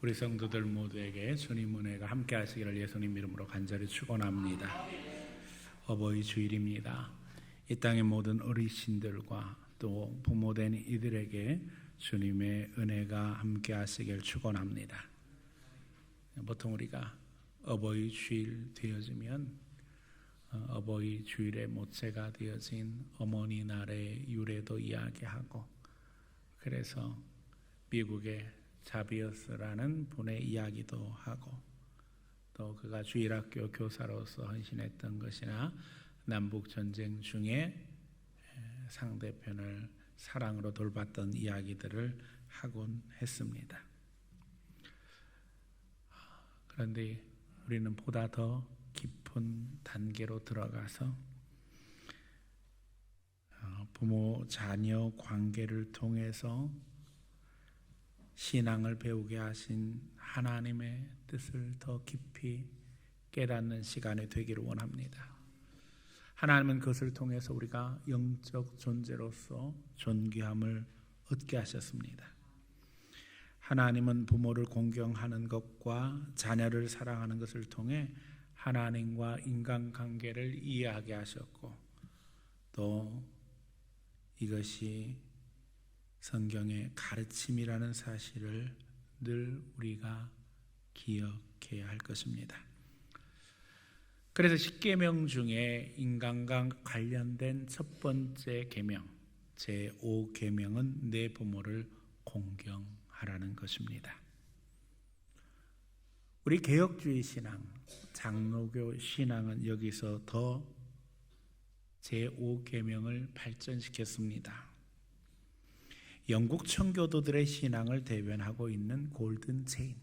우리 성도들 모두에게 주님 은혜가 함께 하시기를 예수님 이름으로 간절히 축원합니다. 어버이 주일입니다. 이 땅의 모든 어르신들과 또 부모된 이들에게 주님의 은혜가 함께 하시길 축원합니다. 보통 우리가 어버이 주일 되어지면 어버이 주일의 모체가 되어진 어머니 날의 유래도 이야기하고, 그래서 미국의 자비어스라는 분의 이야기도 하고, 또 그가 주일학교 교사로서 헌신했던 것이나 남북전쟁 중에 상대편을 사랑으로 돌봤던 이야기들을 하곤 했습니다. 그런데 우리는 보다 더 깊은 단계로 들어가서 부모 자녀 관계를 통해서 신앙을 배우게 하신 하나님의 뜻을 더 깊이 깨닫는 시간이 되기를 원합니다. 하나님은 그것을 통해서 우리가 영적 존재로서 존귀함을 얻게 하셨습니다. 하나님은 부모를 공경하는 것과 자녀를 사랑하는 것을 통해 하나님과 인간관계를 이해하게 하셨고, 또 이것이 성경의 가르침이라는 사실을 늘 우리가 기억해야 할 것입니다. 그래서 10계명 중에 인간과 관련된 첫 번째 계명, 제5계명은 내 부모를 공경하라는 것입니다. 우리 개혁주의 신앙, 장로교 신앙은 여기서 더 제5계명을 발전시켰습니다. 영국 청교도들의 신앙을 대변하고 있는 골든 체인,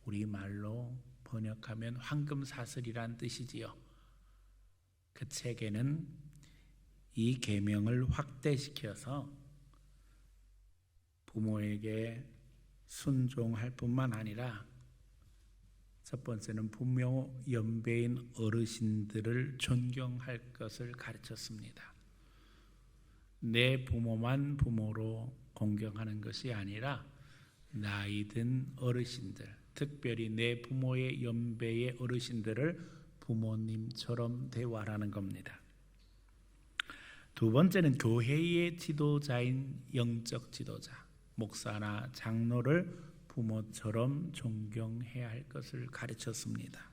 우리말로 번역하면 황금사슬이란 뜻이지요. 그 책에는 이 계명을 확대시켜서 부모에게 순종할 뿐만 아니라 첫 번째는 부모 연배인 어르신들을 존경할 것을 가르쳤습니다. 내 부모만 부모로 공경하는 것이 아니라 나이 든 어르신들, 특별히 내 부모의 연배의 어르신들을 부모님처럼 대화하라는 겁니다. 두 번째는 교회의 지도자인 영적 지도자, 목사나 장로를 부모처럼 존경해야 할 것을 가르쳤습니다.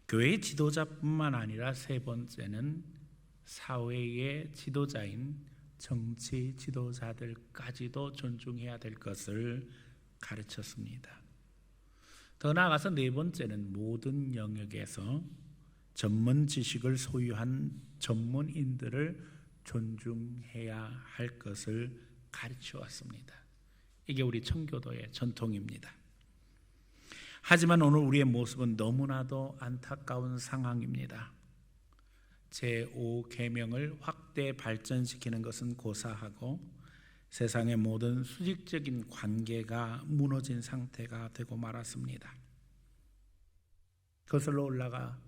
교회의 지도자뿐만 아니라 세 번째는 사회의 지도자인 정치 지도자들까지도 존중해야 될 것을 가르쳤습니다. 더 나아가서 네 번째는 모든 영역에서 전문 지식을 소유한 전문인들을 존중해야 할 것을 가르쳐 왔습니다. 이게 우리 청교도의 전통입니다. 하지만 오늘 우리의 모습은 너무나도 안타까운 상황입니다. 제5계명을 확대 발전시키는 것은 고사하고 세상의 모든 수직적인 관계가 무너진 상태가 되고 말았습니다. 거슬러 올라가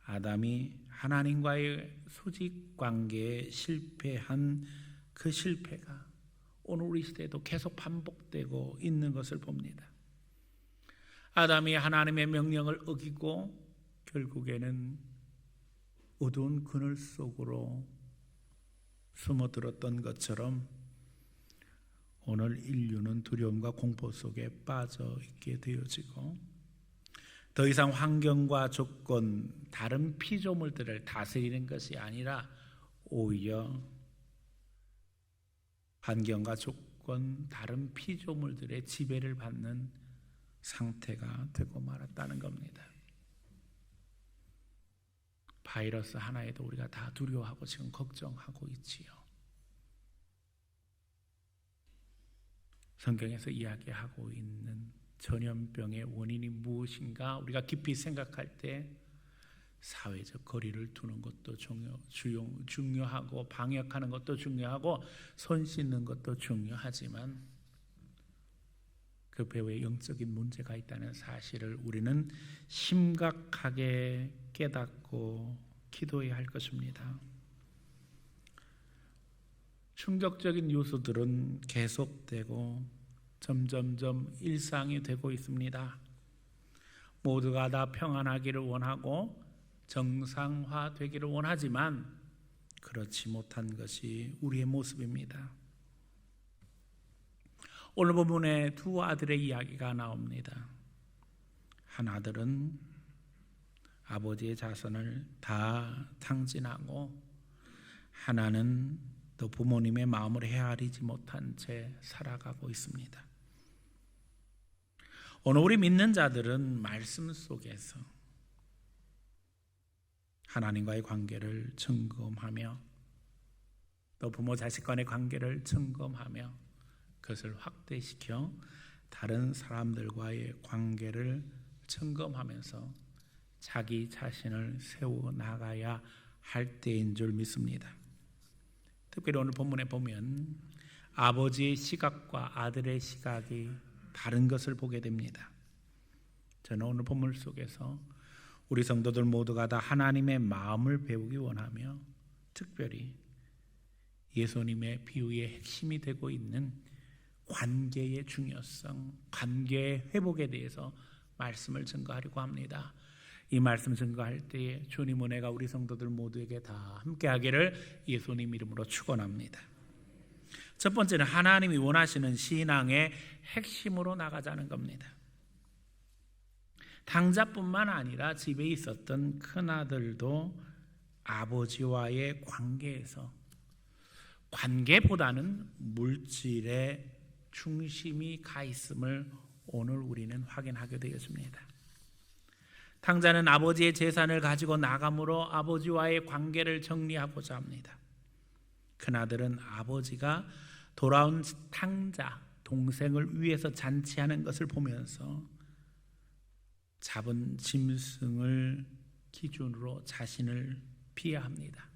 아담이 하나님과의 수직 관계에 실패한 그 실패가 오늘 우리 시대에도 계속 반복되고 있는 것을 봅니다. 아담이 하나님의 명령을 어기고 결국에는 어두운 그늘 속으로 숨어들었던 것처럼 오늘 인류는 두려움과 공포 속에 빠져 있게 되어지고, 더 이상 환경과 조건, 다른 피조물들을 다스리는 것이 아니라 오히려 환경과 조건, 다른 피조물들의 지배를 받는 상태가 되고 말았다는 겁니다. 바이러스 하나에도 우리가 다 두려워하고 지금 걱정하고 있지요. 성경에서 이야기하고 있는 전염병의 원인이 무엇인가 우리가 깊이 생각할 때 사회적 거리를 두는 것도 중요하고, 방역하는 것도 중요하고, 손 씻는 것도 중요하지만 그 배후에 영적인 문제가 있다는 사실을 우리는 심각하게 깨닫고 기도해야 할 것입니다. 충격적인 뉴스들은 계속되고 점점점 일상이 되고 있습니다. 모두가 다 평안하기를 원하고 정상화되기를 원하지만 그렇지 못한 것이 우리의 모습입니다. 오늘 본문에 두 아들의 이야기가 나옵니다. 한 아들은 아버지의 자손을 다 탕진하고, 하나는 또 부모님의 마음을 헤아리지 못한 채 살아가고 있습니다. 오늘 우리 믿는 자들은 말씀 속에서 하나님과의 관계를 점검하며, 또 부모 자식 간의 관계를 점검하며 그것을 확대시켜 다른 사람들과의 관계를 점검하면서 자기 자신을 세워나가야 할 때인 줄 믿습니다. 특별히 오늘 본문에 보면 아버지의 시각과 아들의 시각이 다른 것을 보게 됩니다. 저는 오늘 본문 속에서 우리 성도들 모두가 다 하나님의 마음을 배우기 원하며, 특별히 예수님의 비유의 핵심이 되고 있는 관계의 중요성, 관계의 회복에 대해서 말씀을 증거하려고 합니다. 이 말씀 증거할 때에 주님 은혜가 우리 성도들 모두에게 다 함께하기를 예수님 이름으로 축원합니다. 첫 번째는 하나님이 원하시는 신앙의 핵심으로 나가자는 겁니다. 당자뿐만 아니라 집에 있었던 큰아들도 아버지와의 관계에서, 관계보다는 물질에 중심이 가 있음을 오늘 우리는 확인하게 되었습니다. 탕자는 아버지의 재산을 가지고 나감으로 아버지와의 관계를 정리하고자 합니다. 큰아들은 아버지가 돌아온 탕자 동생을 위해서 잔치하는 것을 보면서 잡은 짐승을 기준으로 자신을 피해합니다.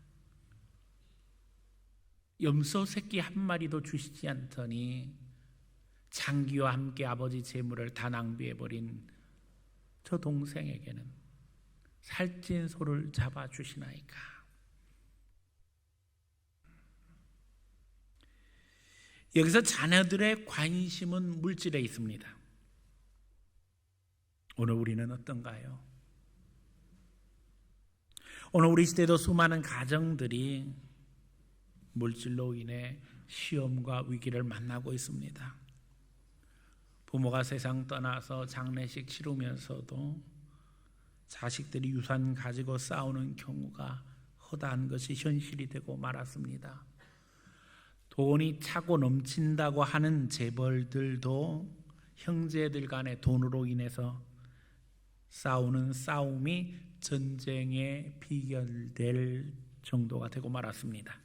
염소 새끼 한 마리도 주시지 않더니 장기와 함께 아버지 재물을 다 낭비해버린 저 동생에게는 살찐 소를 잡아주시나이까. 여기서 자녀들의 관심은 물질에 있습니다. 오늘 우리는 어떤가요? 오늘 우리 시대도 수많은 가정들이 물질로 인해 시험과 위기를 만나고 있습니다. 부모가 세상 떠나서 장례식 치르면서도 자식들이 유산 가지고 싸우는 경우가 허다한 것이 현실이 되고 말았습니다. 돈이 차고 넘친다고 하는 재벌들도 형제들 간의 돈으로 인해서 싸우는 싸움이 전쟁에 비결될 정도가 되고 말았습니다.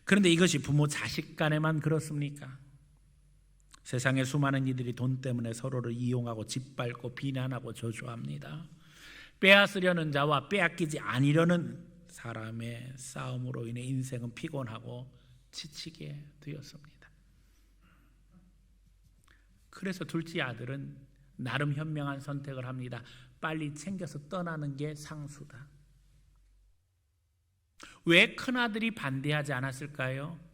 그런데 이것이 부모 자식 간에만 그렇습니까? 세상의 수많은 이들이 돈 때문에 서로를 이용하고 짓밟고 비난하고 저주합니다. 빼앗으려는 자와 빼앗기지 아니려는 사람의 싸움으로 인해 인생은 피곤하고 지치게 되었습니다. 그래서 둘째 아들은 나름 현명한 선택을 합니다. 빨리 챙겨서 떠나는 게 상수다. 왜 큰아들이 반대하지 않았을까요?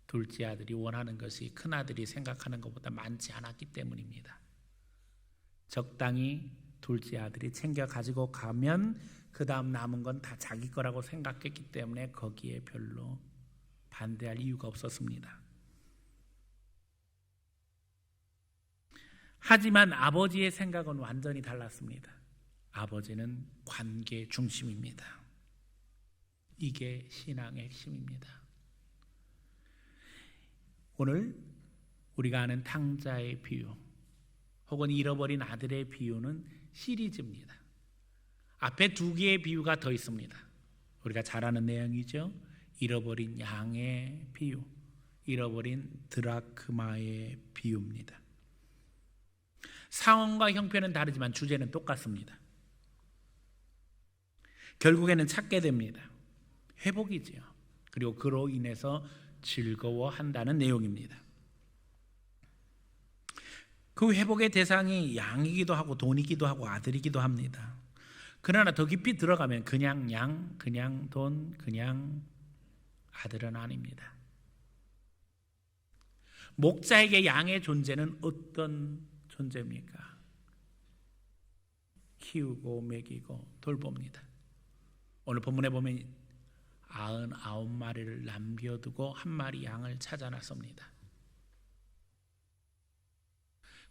둘째 아들이 원하는 것이 큰아들이 생각하는 것보다 많지 않았기 때문입니다. 적당히 둘째 아들이 챙겨 가지고 가면 그 다음 남은 건 다 자기 거라고 생각했기 때문에 거기에 별로 반대할 이유가 없었습니다. 하지만 아버지의 생각은 완전히 달랐습니다. 아버지는 관계 중심입니다. 이게 신앙의 핵심입니다. 오늘 우리가 아는 탕자의 비유 혹은 잃어버린 아들의 비유는 시리즈입니다. 앞에 두 개의 비유가 더 있습니다. 우리가 잘 아는 내용이죠. 잃어버린 양의 비유, 잃어버린 드라크마의 비유입니다. 상황과 형편은 다르지만 주제는 똑같습니다. 결국에는 찾게 됩니다. 회복이지요. 그리고 그로 인해서 즐거워한다는 내용입니다. 그 회복의 대상이 양이기도 하고 돈이기도 하고 아들이기도 합니다. 그러나 더 깊이 들어가면 그냥 양, 그냥 돈, 그냥 아들은 아닙니다. 목자에게 양의 존재는 어떤 존재입니까? 키우고 먹이고 돌봅니다. 오늘 본문에 보면 99마리를 남겨두고 한 마리 양을 찾아 나섭니다.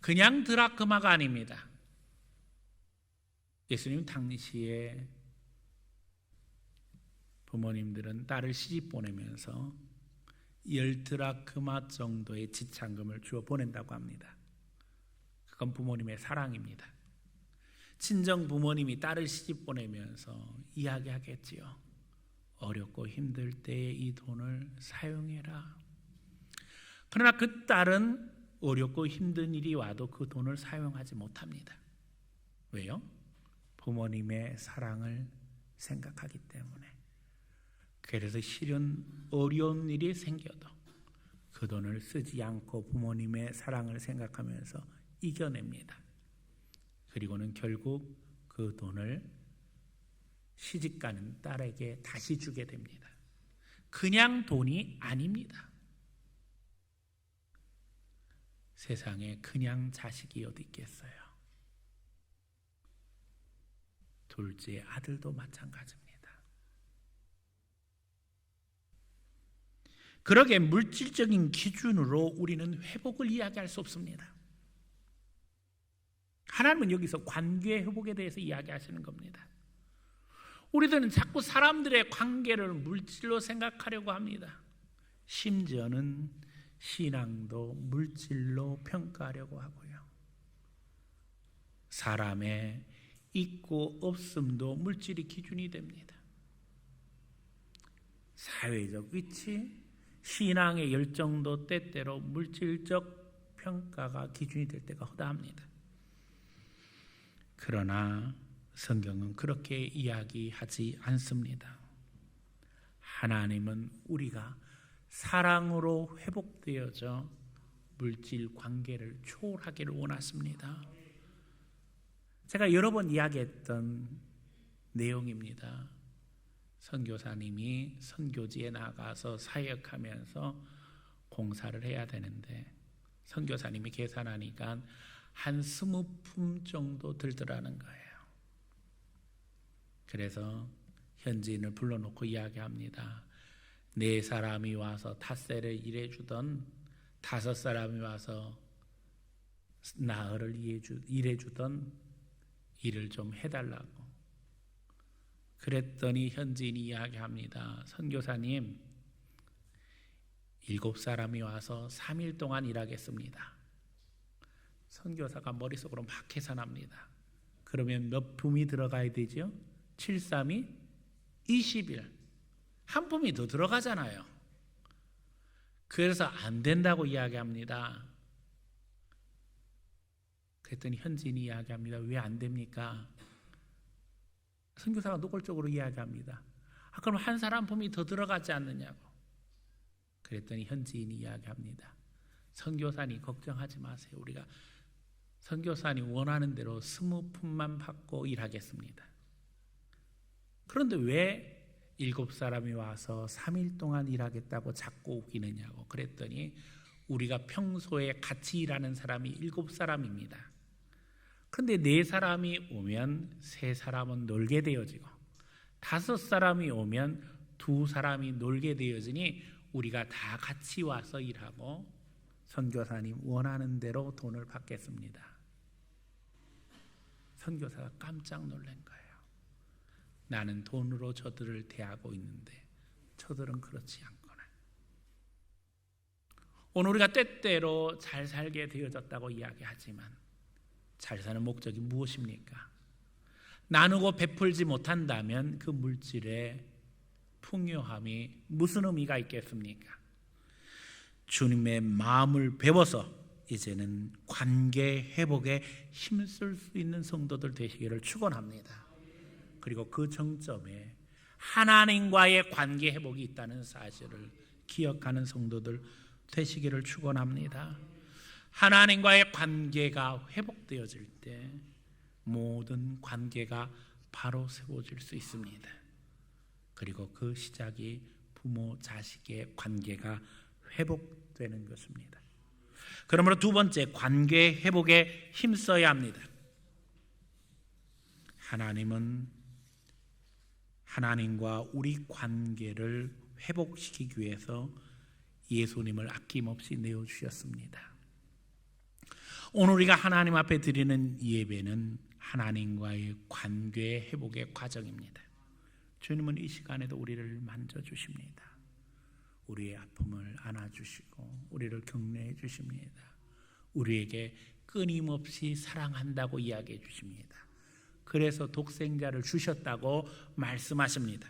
그냥 드라크마가 아닙니다. 예수님 당시에 부모님들은 딸을 시집 보내면서 10드라크마 정도의 지참금을 주어 보낸다고 합니다. 그건 부모님의 사랑입니다. 친정 부모님이 딸을 시집 보내면서 이야기하겠지요. 어렵고 힘들 때에 이 돈을 사용해라. 그러나 그 딸은 어렵고 힘든 일이 와도 그 돈을 사용하지 못합니다. 왜요? 부모님의 사랑을 생각하기 때문에. 그래서 실은 어려운 일이 생겨도 그 돈을 쓰지 않고 부모님의 사랑을 생각하면서 이겨냅니다. 그리고는 결국 그 돈을 시집가는 딸에게 다시 주게 됩니다. 그냥 돈이 아닙니다. 세상에 그냥 자식이 어디 있겠어요. 둘째 아들도 마찬가지입니다. 그러게 물질적인 기준으로 우리는 회복을 이야기할 수 없습니다. 하나님은 여기서 관계 회복에 대해서 이야기하시는 겁니다. 우리들은 자꾸 사람들의 관계를 물질로 생각하려고 합니다. 심지어는 신앙도 물질로 평가하려고 하고요. 사람의 있고 없음도 물질이 기준이 됩니다. 사회적 위치, 신앙의 열정도 때때로 물질적 평가가 기준이 될 때가 허다합니다. 그러나 성경은 그렇게 이야기하지 않습니다. 하나님은 우리가 사랑으로 회복되어져 물질 관계를 초월하기를 원하십니다. 제가 여러 번 이야기했던 내용입니다. 선교사님이 선교지에 나가서 사역하면서 공사를 해야 되는데 선교사님이 계산하니까 한 20품 정도 들더라는 거예요. 그래서 현지인을 불러놓고 이야기합니다. 4사람이 와서 닷새를 일해주던 5사람이 와서 나흘을 일해주던 일을 좀 해달라고. 그랬더니 현지인이 이야기합니다. 선교사님, 7사람이 와서 3일 동안 일하겠습니다. 선교사가 머릿속으로 막 계산합니다. 그러면 몇 품이 들어가야 되죠? 7, 3이 20일. 한 품이 더 들어가잖아요. 그래서 안 된다고 이야기합니다. 그랬더니 현지인이 이야기합니다. 왜 안 됩니까? 선교사가 노골적으로 이야기합니다. 그럼 한 사람 품이 더 들어가지 않느냐고. 그랬더니 현지인이 이야기합니다. 선교사님 걱정하지 마세요. 우리가 선교사님 원하는 대로 20품만 받고 일하겠습니다. 그런데 왜 7사람이 와서 3일 동안 일하겠다고 자꾸 우기느냐고. 그랬더니 우리가 평소에 같이 일하는 사람이 7사람입니다. 그런데 4사람이 오면 3사람은 놀게 되어지고 5사람이 오면 2사람이 놀게 되어지니 우리가 다 같이 와서 일하고 선교사님 원하는 대로 돈을 받겠습니다. 선교사가 깜짝 놀란 거예요. 나는 돈으로 저들을 대하고 있는데 저들은 그렇지 않구나. 오늘 우리가 때때로 잘 살게 되어졌다고 이야기하지만 잘 사는 목적이 무엇입니까? 나누고 베풀지 못한다면 그 물질의 풍요함이 무슨 의미가 있겠습니까? 주님의 마음을 배워서 이제는 관계 회복에 힘쓸 수 있는 성도들 되시기를 축원합니다. 그리고 그 정점에 하나님과의 관계 회복이 있다는 사실을 기억하는 성도들 되시기를 축원합니다. 하나님과의 관계가 회복되어질 때 모든 관계가 바로 세워질 수 있습니다. 그리고 그 시작이 부모 자식의 관계가 회복되는 것입니다. 그러므로 두 번째, 관계 회복에 힘써야 합니다. 하나님은 하나님과 우리 관계를 회복시키기 위해서 예수님을 아낌없이 내어주셨습니다. 오늘 우리가 하나님 앞에 드리는 예배는 하나님과의 관계 회복의 과정입니다. 주님은 이 시간에도 우리를 만져주십니다. 우리의 아픔을 안아주시고 우리를 격려해 주십니다. 우리에게 끊임없이 사랑한다고 이야기해 주십니다. 그래서 독생자를 주셨다고 말씀하십니다.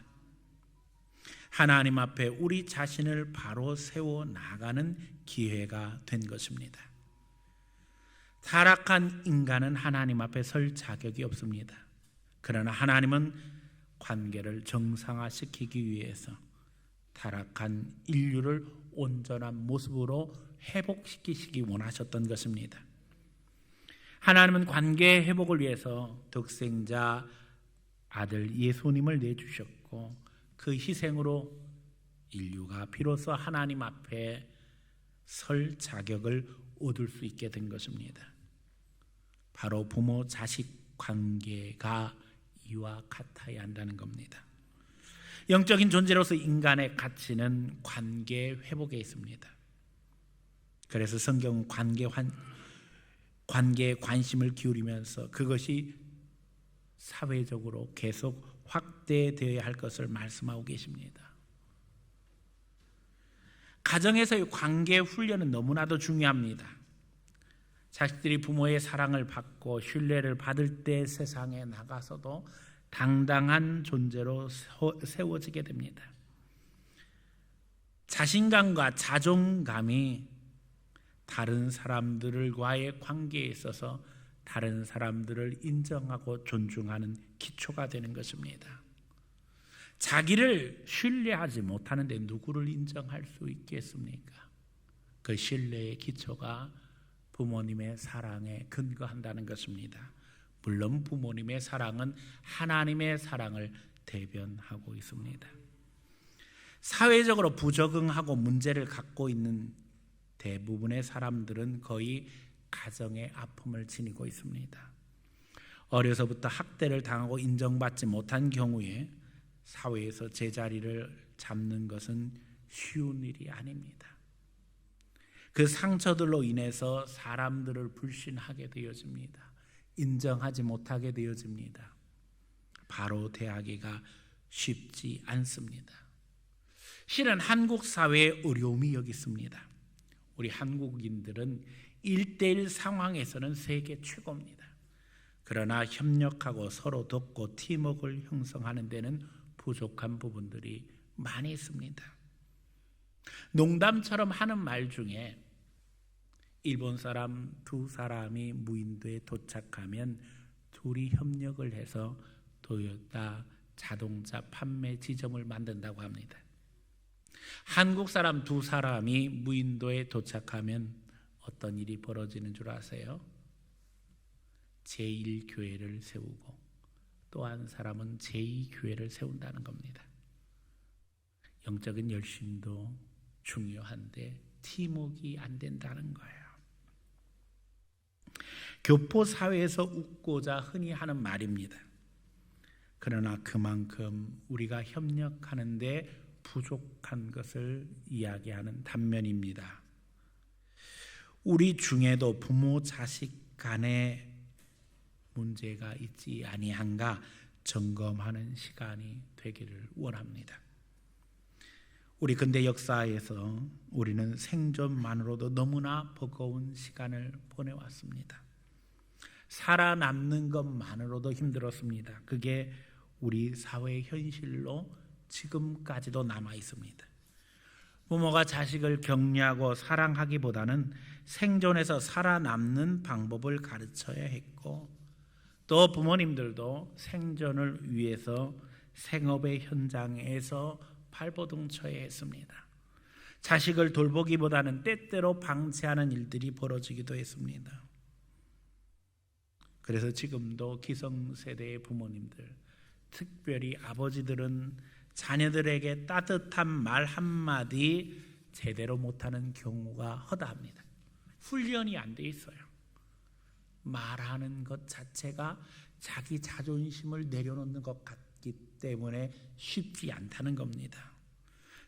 하나님 앞에 우리 자신을 바로 세워 나가는 기회가 된 것입니다. 타락한 인간은 하나님 앞에 설 자격이 없습니다. 그러나 하나님은 관계를 정상화시키기 위해서 타락한 인류를 온전한 모습으로 회복시키시기 원하셨던 것입니다. 하나님은 관계 회복을 위해서 독생자 아들 예수님을 내주셨고 그 희생으로 인류가 비로소 하나님 앞에 설 자격을 얻을 수 있게 된 것입니다. 바로 부모 자식 관계가 이와 같아야 한다는 겁니다. 영적인 존재로서 인간의 가치는 관계 회복에 있습니다. 그래서 성경은 관계에 관심을 기울이면서 그것이 사회적으로 계속 확대되어야 할 것을 말씀하고 계십니다. 가정에서의 관계 훈련은 너무나도 중요합니다. 자식들이 부모의 사랑을 받고 신뢰를 받을 때 세상에 나가서도 당당한 존재로 세워지게 됩니다. 자신감과 자존감이 다른 사람들과의 관계에 있어서 다른 사람들을 인정하고 존중하는 기초가 되는 것입니다. 자기를 신뢰하지 못하는데 누구를 인정할 수 있겠습니까? 그 신뢰의 기초가 부모님의 사랑에 근거한다는 것입니다. 물론 부모님의 사랑은 하나님의 사랑을 대변하고 있습니다. 사회적으로 부적응하고 문제를 갖고 있는 대부분의 사람들은 거의 가정의 아픔을 지니고 있습니다. 어려서부터 학대를 당하고 인정받지 못한 경우에 사회에서 제자리를 잡는 것은 쉬운 일이 아닙니다. 그 상처들로 인해서 사람들을 불신하게 되어집니다. 인정하지 못하게 되어집니다. 바로 대하기가 쉽지 않습니다. 실은 한국 사회의 어려움이 여기 있습니다. 우리 한국인들은 1:1 상황에서는 세계 최고입니다. 그러나 협력하고 서로 돕고 팀워크를 형성하는 데는 부족한 부분들이 많이 있습니다. 농담처럼 하는 말 중에 일본 사람 두 사람이 무인도에 도착하면 둘이 협력을 해서 토요타 자동차 판매 지점을 만든다고 합니다. 한국 사람 두 사람이 무인도에 도착하면 어떤 일이 벌어지는 줄 아세요? 제1교회를 세우고 또 한 사람은 제2교회를 세운다는 겁니다. 영적인 열심도 중요한데 팀워크가 안 된다는 거예요. 교포사회에서 웃고자 흔히 하는 말입니다. 그러나 그만큼 우리가 협력하는데 부족한 것을 이야기하는 단면입니다. 우리 중에도 부모 자식 간의 문제가 있지 아니한가 점검하는 시간이 되기를 원합니다. 우리 근대 역사에서 우리는 생존만으로도 너무나 버거운 시간을 보내왔습니다. 살아남는 것만으로도 힘들었습니다. 그게 우리 사회의 현실로 지금까지도 남아 있습니다. 부모가 자식을 격려하고 사랑하기보다는 생존해서 살아남는 방법을 가르쳐야 했고, 또 부모님들도 생존을 위해서 생업의 현장에서 발버둥 쳐야 했습니다. 자식을 돌보기보다는 때때로 방치하는 일들이 벌어지기도 했습니다. 그래서 지금도 기성세대의 부모님들, 특별히 아버지들은 자녀들에게 따뜻한 말 한마디 제대로 못하는 경우가 허다합니다. 훈련이 안 돼 있어요. 말하는 것 자체가 자기 자존심을 내려놓는 것 같기 때문에 쉽지 않다는 겁니다.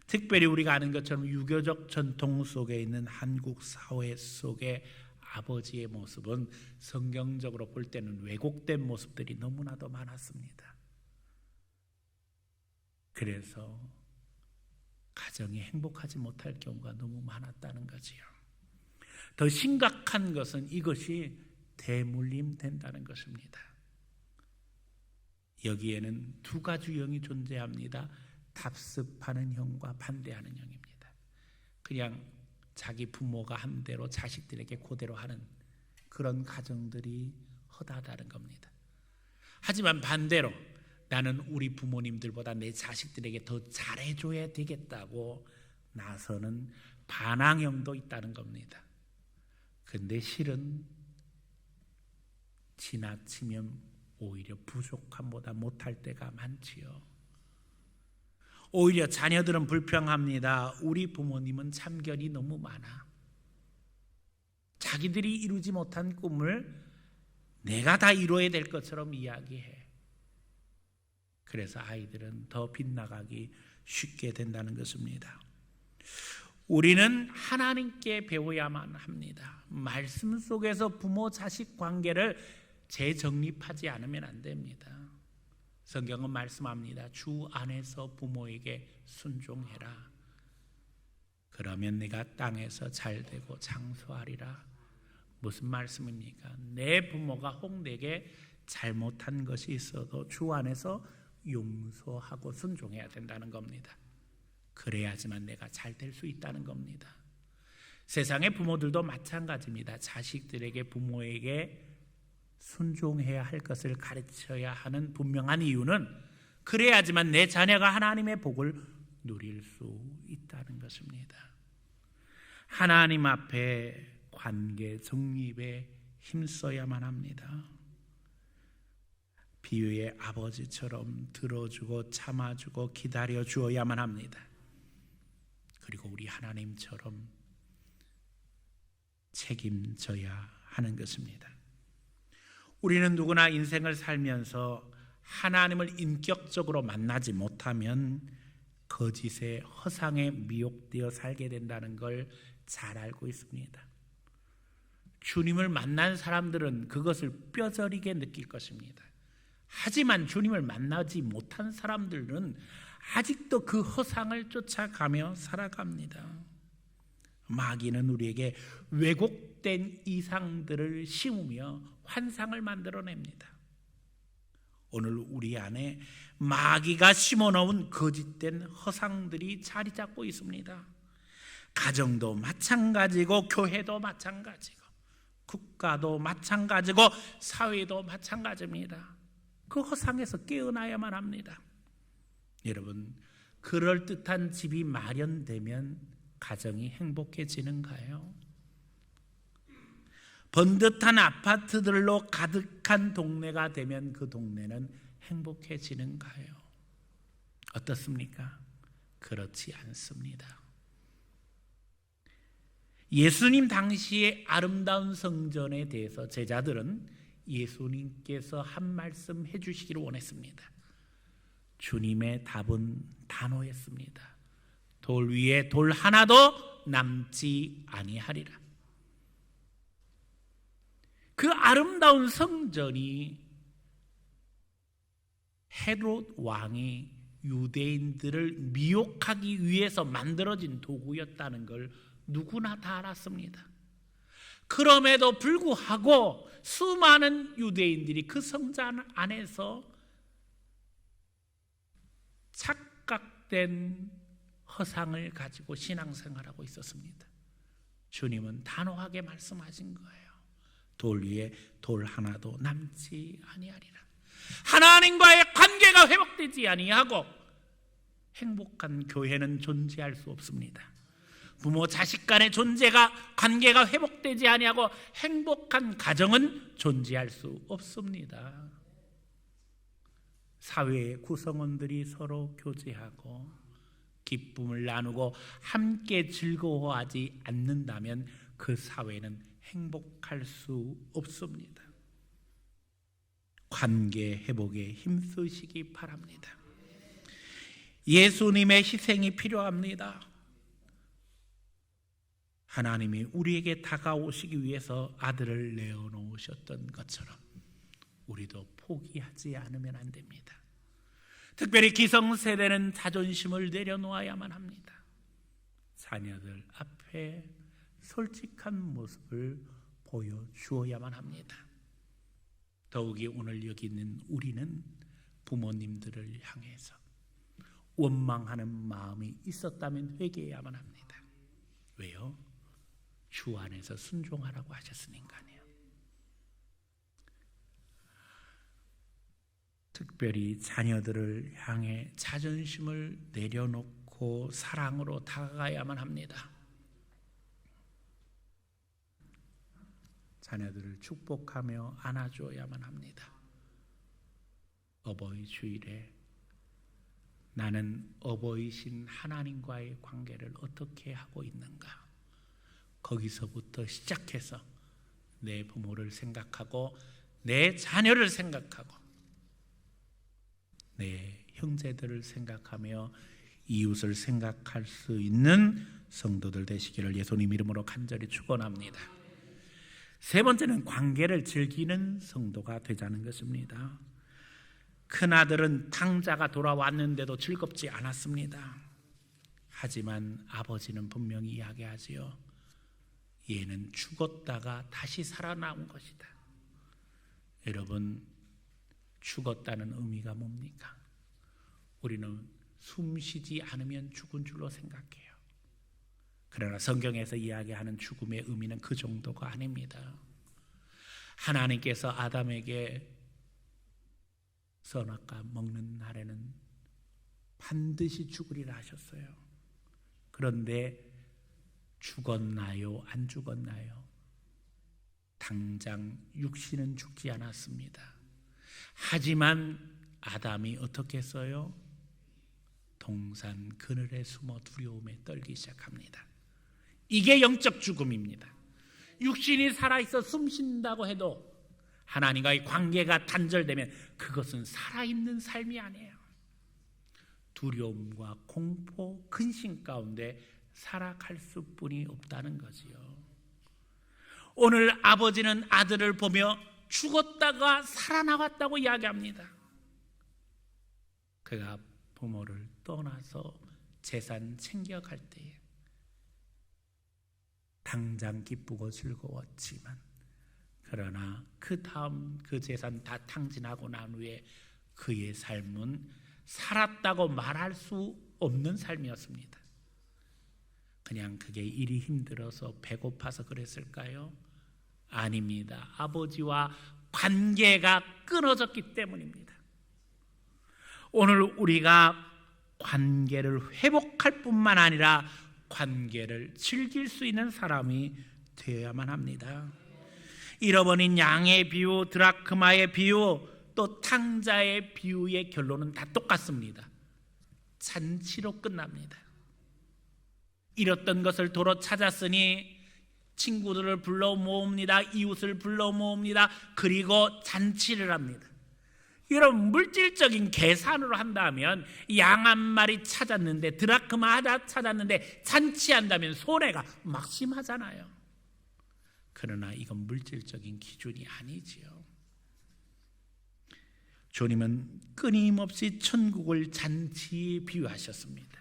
특별히 우리가 아는 것처럼 유교적 전통 속에 있는 한국 사회 속에 아버지의 모습은 성경적으로 볼 때는 왜곡된 모습들이 너무나도 많았습니다. 그래서 가정이 행복하지 못할 경우가 너무 많았다는 거지요. 더 심각한 것은 이것이 대물림 된다는 것입니다. 여기에는 두 가지 형이 존재합니다. 답습하는 형과 반대하는 형입니다. 그냥 자기 부모가 한 대로 자식들에게 그대로 하는 그런 가정들이 허다하다는 겁니다. 하지만 반대로 나는 우리 부모님들보다 내 자식들에게 더 잘해줘야 되겠다고 나서는 반항형도 있다는 겁니다. 근데 실은 지나치면 오히려 부족함보다 못할 때가 많지요. 오히려 자녀들은 불평합니다. 우리 부모님은 참견이 너무 많아. 자기들이 이루지 못한 꿈을 내가 다 이루어야 될 것처럼 이야기해. 그래서 아이들은 더 빗나가기 쉽게 된다는 것입니다. 우리는 하나님께 배워야만 합니다. 말씀 속에서 부모 자식 관계를 재정립하지 않으면 안 됩니다. 성경은 말씀합니다. 주 안에서 부모에게 순종해라. 그러면 내가 땅에서 잘되고 장수하리라. 무슨 말씀입니까? 내 부모가 혹 내게 잘못한 것이 있어도 주 안에서 용서하고 순종해야 된다는 겁니다. 그래야지만 내가 잘 될 수 있다는 겁니다. 세상의 부모들도 마찬가지입니다. 자식들에게 부모에게 순종해야 할 것을 가르쳐야 하는 분명한 이유는 그래야지만 내 자녀가 하나님의 복을 누릴 수 있다는 것입니다. 하나님 앞에 관계 정립에 힘써야만 합니다. 비유의 아버지처럼 들어주고 참아주고 기다려주어야만 합니다. 그리고 우리 하나님처럼 책임져야 하는 것입니다. 우리는 누구나 인생을 살면서 하나님을 인격적으로 만나지 못하면 거짓의 허상에 미혹되어 살게 된다는 걸 잘 알고 있습니다. 주님을 만난 사람들은 그것을 뼈저리게 느낄 것입니다. 하지만 주님을 만나지 못한 사람들은 아직도 그 허상을 쫓아가며 살아갑니다. 마귀는 우리에게 왜곡된 이상들을 심으며 환상을 만들어냅니다. 오늘 우리 안에 마귀가 심어놓은 거짓된 허상들이 자리 잡고 있습니다. 가정도 마찬가지고 교회도 마찬가지고 국가도 마찬가지고 사회도 마찬가지입니다. 그 허상에서 깨어나야만 합니다. 여러분, 그럴듯한 집이 마련되면 가정이 행복해지는가요? 번듯한 아파트들로 가득한 동네가 되면 그 동네는 행복해지는가요? 어떻습니까? 그렇지 않습니다. 예수님 당시의 아름다운 성전에 대해서 제자들은 예수님께서 한 말씀 해주시기를 원했습니다. 주님의 답은 단호했습니다. 돌 위에 돌 하나도 남지 아니하리라. 그 아름다운 성전이 헤롯 왕이 유대인들을 미혹하기 위해서 만들어진 도구였다는 걸 누구나 다 알았습니다. 그럼에도 불구하고 수많은 유대인들이 그 성전 안에서 착각된 허상을 가지고 신앙생활하고 있었습니다. 주님은 단호하게 말씀하신 거예요. 돌 위에 돌 하나도 남지 아니하리라. 하나님과의 관계가 회복되지 아니하고 행복한 교회는 존재할 수 없습니다. 부모 자식 간의 관계가 회복되지 아니하고 행복한 가정은 존재할 수 없습니다. 사회의 구성원들이 서로 교제하고 기쁨을 나누고 함께 즐거워하지 않는다면 그 사회는 행복할 수 없습니다. 관계 회복에 힘쓰시기 바랍니다. 예수님의 희생이 필요합니다. 하나님이 우리에게 다가오시기 위해서 아들을 내어놓으셨던 것처럼 우리도 포기하지 않으면 안 됩니다. 특별히 기성세대는 자존심을 내려놓아야만 합니다. 자녀들 앞에 솔직한 모습을 보여주어야만 합니다. 더욱이 오늘 여기 있는 우리는 부모님들을 향해서 원망하는 마음이 있었다면 회개해야만 합니다. 왜요? 주 안에서 순종하라고 하셨으니까요. 특별히 자녀들을 향해 자존심을 내려놓고 사랑으로 다가가야만 합니다. 자녀들을 축복하며 안아줘야만 합니다. 어버이 주일에 나는 어버이신 하나님과의 관계를 어떻게 하고 있는가? 거기서부터 시작해서 내 부모를 생각하고 내 자녀를 생각하고 내 형제들을 생각하며 이웃을 생각할 수 있는 성도들 되시기를 예수님 이름으로 간절히 축원합니다. 세 번째는 관계를 즐기는 성도가 되자는 것입니다. 큰아들은 탕자가 돌아왔는데도 즐겁지 않았습니다. 하지만 아버지는 분명히 이야기하지요. 얘는 죽었다가 다시 살아나온 것이다. 여러분, 죽었다는 의미가 뭡니까? 우리는 숨쉬지 않으면 죽은 줄로 생각해요. 그러나 성경에서 이야기하는 죽음의 의미는 그 정도가 아닙니다. 하나님께서 아담에게 선악과 먹는 날에는 반드시 죽으리라 하셨어요. 그런데 죽었나요? 안 죽었나요? 당장 육신은 죽지 않았습니다. 하지만 아담이 어떻게 했어요? 동산 그늘에 숨어 두려움에 떨기 시작합니다. 이게 영적 죽음입니다. 육신이 살아있어 숨쉰다고 해도 하나님과의 관계가 단절되면 그것은 살아있는 삶이 아니에요. 두려움과 공포, 근심 가운데 살아갈 수뿐이 없다는 거지요. 오늘 아버지는 아들을 보며 죽었다가 살아나왔다고 이야기합니다. 그가 부모를 떠나서 재산 챙겨갈 때에 당장 기쁘고 즐거웠지만 그러나 그 다음 그 재산 다 탕진하고 난 후에 그의 삶은 살았다고 말할 수 없는 삶이었습니다. 그냥 그게 일이 힘들어서 배고파서 그랬을까요? 아닙니다. 아버지와 관계가 끊어졌기 때문입니다. 오늘 우리가 관계를 회복할 뿐만 아니라 관계를 즐길 수 있는 사람이 되어야만 합니다. 잃어버린 양의 비유, 드라크마의 비유, 또 탕자의 비유의 결론은 다 똑같습니다. 잔치로 끝납니다. 잃었던 것을 도로 찾았으니 친구들을 불러 모읍니다. 이웃을 불러 모읍니다. 그리고 잔치를 합니다. 여러분, 물질적인 계산으로 한다면 양 한 마리 찾았는데, 드라크마 하나 찾았는데 잔치한다면 손해가 막심하잖아요. 그러나 이건 물질적인 기준이 아니지요. 주님은 끊임없이 천국을 잔치에 비유하셨습니다.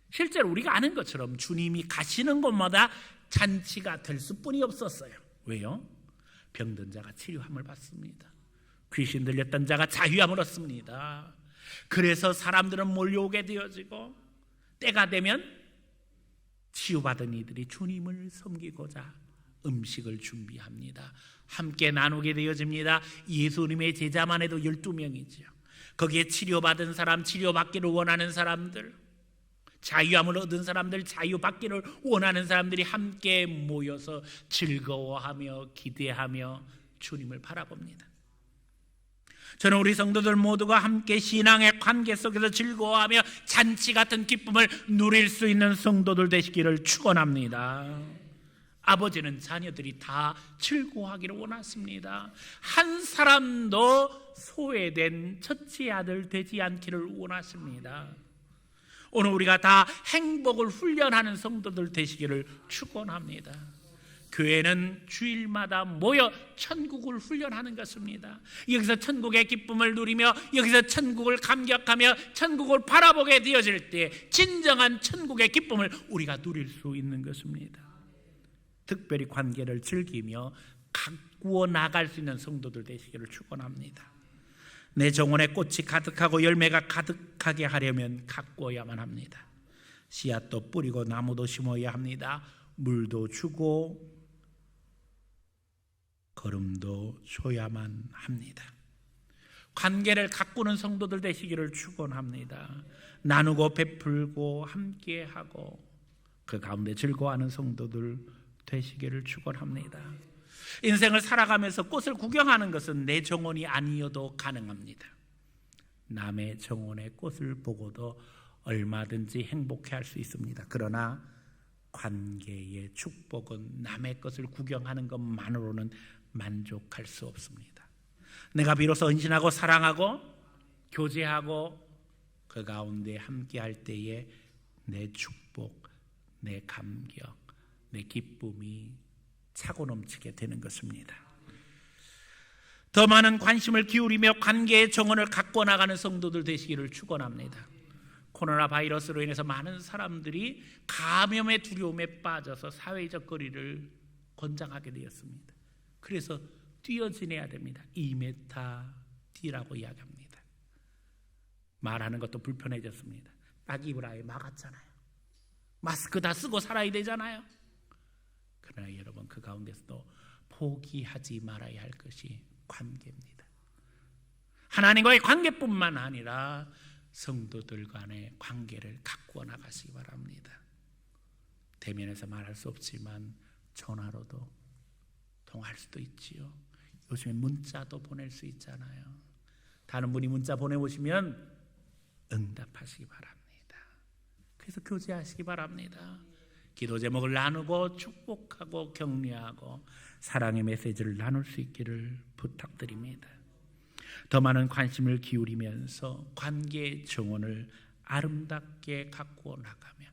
실제로 우리가 아는 것처럼 주님이 가시는 곳마다 잔치가 될 수뿐이 없었어요. 왜요? 병든 자가 치료함을 받습니다. 귀신 들렸던 자가 자유함을 얻습니다. 그래서 사람들은 몰려오게 되어지고 때가 되면 치유받은 이들이 주님을 섬기고자 음식을 준비합니다. 함께 나누게 되어집니다. 예수님의 제자만 해도 12명이죠. 거기에 치료받은 사람, 치료받기를 원하는 사람들, 자유함을 얻은 사람들, 자유받기를 원하는 사람들이 함께 모여서 즐거워하며 기대하며 주님을 바라봅니다. 저는 우리 성도들 모두가 함께 신앙의 관계 속에서 즐거워하며 잔치 같은 기쁨을 누릴 수 있는 성도들 되시기를 축원합니다. 아버지는 자녀들이 다 즐거워하기를 원하십니다. 한 사람도 소외된 첫째 아들 되지 않기를 원하십니다. 오늘 우리가 다 행복을 훈련하는 성도들 되시기를 축원합니다. 교회는 주일마다 모여 천국을 훈련하는 것입니다. 여기서 천국의 기쁨을 누리며 여기서 천국을 감격하며 천국을 바라보게 되어질 때 진정한 천국의 기쁨을 우리가 누릴 수 있는 것입니다. 특별히 관계를 즐기며 가꾸어 나갈 수 있는 성도들 되시기를 축원합니다. 내 정원에 꽃이 가득하고 열매가 가득하게 하려면 가꾸어야만 합니다. 씨앗도 뿌리고 나무도 심어야 합니다. 물도 주고 거름도 줘야만 합니다. 관계를 가꾸는 성도들 되시기를 축원합니다. 나누고 베풀고 함께하고 그 가운데 즐거워하는 성도들 되시기를 축원합니다. 인생을 살아가면서 꽃을 구경하는 것은 내 정원이 아니어도 가능합니다. 남의 정원의 꽃을 보고도 얼마든지 행복해할 수 있습니다. 그러나 관계의 축복은 남의 것을 구경하는 것만으로는 만족할 수 없습니다. 내가 비로소 헌신하고 사랑하고 교제하고 그 가운데 함께할 때에 내 축복, 내 감격, 내 기쁨이 차고 넘치게 되는 것입니다. 더 많은 관심을 기울이며 관계의 정원을 갖고 나가는 성도들 되시기를 축원합니다. 코로나 바이러스로 인해서 많은 사람들이 감염의 두려움에 빠져서 사회적 거리를 권장하게 되었습니다. 그래서 뛰어지내야 됩니다. 2m 뛰라고 이야기합니다. 말하는 것도 불편해졌습니다. 딱 입을 아예 막았잖아요. 마스크 다 쓰고 살아야 되잖아요. 그러나 여러분, 그 가운데서도 포기하지 말아야 할 것이 관계입니다. 하나님과의 관계뿐만 아니라 성도들 간의 관계를 가꾸어 나가시기 바랍니다. 대면에서 말할 수 없지만 전화로도 통화할 수도 있지요. 요즘에 문자도 보낼 수 있잖아요. 다른 분이 문자 보내오시면 응답하시기 바랍니다. 그래서 교제하시기 바랍니다. 기도 제목을 나누고 축복하고 격려하고 사랑의 메시지를 나눌 수 있기를 부탁드립니다. 더 많은 관심을 기울이면서 관계의 정원을 아름답게 가꾸어 나가며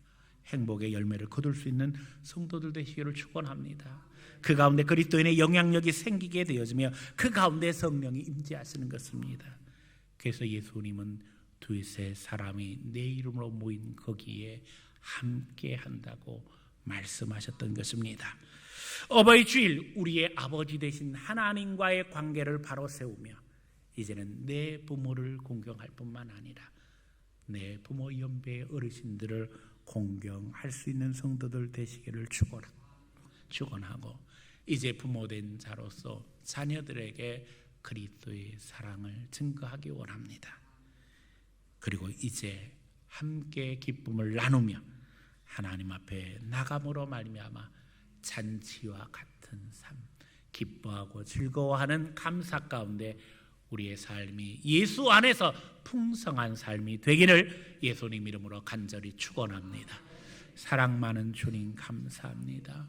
행복의 열매를 거둘 수 있는 성도들 되시기를 축원합니다. 그 가운데 그리스도인의 영향력이 생기게 되어지며 그 가운데 성령이 임재하시는 것입니다. 그래서 예수님은 두세 사람이 내 이름으로 모인 거기에 함께 한다고 말씀하셨던 것입니다. 어버이 주일, 우리의 아버지 되신 하나님과의 관계를 바로 세우며 이제는 내 부모를 공경할 뿐만 아니라 내 부모 연배의 어르신들을 공경할 수 있는 성도들 되시기를 축원하고 이제 부모된 자로서 자녀들에게 그리스도의 사랑을 증거하기 원합니다. 그리고 이제 함께 기쁨을 나누며 하나님 앞에 나감으로 말미암아 잔치와 같은 삶, 기뻐하고 즐거워하는 감사 가운데 우리의 삶이 예수 안에서 풍성한 삶이 되기를 예수님 이름으로 간절히 축원합니다. 사랑 많은 주님 감사합니다.